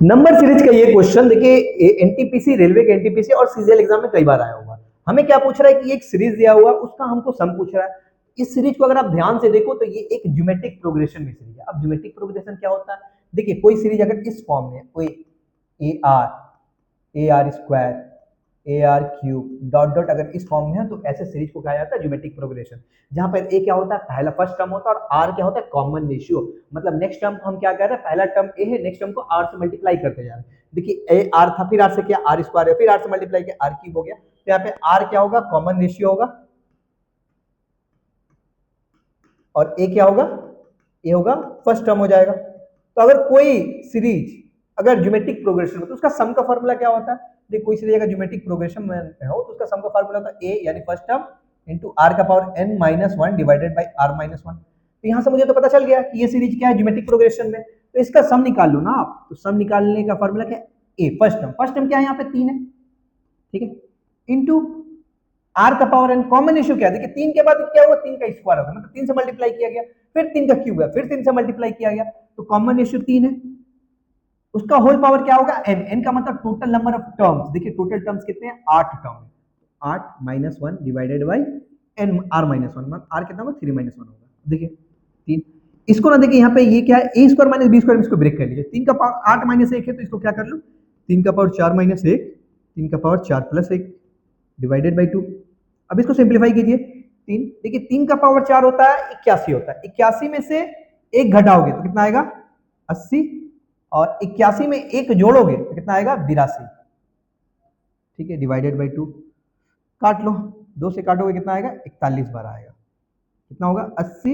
Number series का ये question देखिए एनटीपीसी, रेलवे के एनटीपीसी और सीजीएल एग्जाम में कई बार आया होगा। हमें क्या पूछ रहा है कि एक सीरीज दिया हुआ उसका हमको सम पूछ रहा है। इस सीरीज को अगर आप ध्यान से देखो तो ये एक ज्योमेट्रिक प्रोग्रेशन में सीरीज है। अब ज्योमेट्रिक प्रोग्रेशन क्या होता है? देखिए कोई सीरीज अगर इस फॉर्म में, कोई A R square, A R cube dot dot अगर इस फॉर्म में है तो ऐसे सीरीज को कहा जाता है ज्योमेट्रिक प्रोग्रेशन। जहां पर ए क्या होता है, पहला फर्स्ट टर्म होता है, और आर क्या होता है, कॉमन रेशियो। मतलब नेक्स्ट टर्म को हम क्या कर रहे हैं, पहला टर्म ए है, नेक्स्ट टर्म को आर से मल्टीप्लाई करते जा रहे हैं। देखिए ए आर था, फिर आर से किया आर स्क्वायर है, फिर आर से मल्टीप्लाई किया आर क्यूब हो गया। तो यहाँ पे आर क्या होगा, कॉमन रेशियो होगा, और ए क्या होगा, ए होगा फर्स्ट टर्म हो जाएगा। तो अगर कोई सीरीज अगर ज्योमेट्रिक प्रोग्रेशन हो तो उसका सम का फॉर्मूला क्या होता है? देखिए कोई सीरीज अगर ज्योमेट्रिक प्रोग्रेशन में हो तो उसका सम का फॉर्मूला होता है ए यानी फर्स्ट टर्म इंटू आर का power n minus one divided by r minus one. तो यहाँ से मुझे तो पता चल गया कि ये सीरीज क्या है, ज्योमेट्रिक प्रोग्रेशन में। तो इसका सम निकाल लो ना आप। तो सम निकालने का फॉर्मूला क्या है, ए फर्स्ट टर्म क्या है, यहाँ पे 3 है, ठीक है, इंटू आर का पावर एन, कॉमन रेशियो क्या है, देखिए 3 के बाद क्या हुआ, 3 का स्क्वायर होगा, मतलब 3 से मल्टीप्लाई किया गया, फिर 3 का क्यूब है, फिर 3 से मल्टीप्लाई किया गया, तो कॉमन रेशियो 3 है। उसका होल पावर क्या होगा, एन, एन का मतलब टोटल नंबर ऑफ टर्म्स। देखिए टोटल टर्म्स कितने हैं, 8 टर्म है। 8 minus one divided by n r minus one, r कितना होगा, 3 माइनस वन होगा। देखिए 3, इसको ना देखिए यहाँ पे ये क्या है, ए स्क्वायर माइनस बी स्क्वायर, इसको ब्रेक कर लीजिए। 3 का पावर 8 माइनस 1 है तो इसको क्या कर लो, 3 का पावर 4 माइनस 1, 3 का पावर 4 प्लस 1 डिवाइडेड बाई 2। अब इसको सिंप्लीफाई कीजिए। 3, देखिए 3 का पावर 4 होता है 81 होता है, 81 में से एक घटाओगे तो कितना आएगा, 80, और 81 में एक जोड़ोगे तो कितना आएगा, 82, ठीक है, डिवाइडेड बाई 2। काट लो, 2 से काटोगे कितना आएगा, 41 बार आएगा। कितना होगा, 80,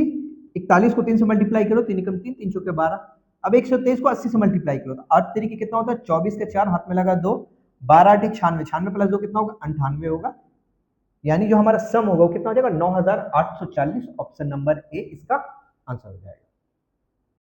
41 को 3 से मल्टीप्लाई करो, 3 एकम 3, 3 चौके 12। अब 123 को 80 से मल्टीप्लाई करो तो 8 तरीके कितना होता है, 24 के 4 हाथ में लगा 2, 12 8 96, 96 प्लस 2 कितना होगा, 98 होगा। यानी जो हमारा सम होगा वो कितना हो जाएगा, 9840। ऑप्शन नंबर ए इसका आंसर हो जाएगा।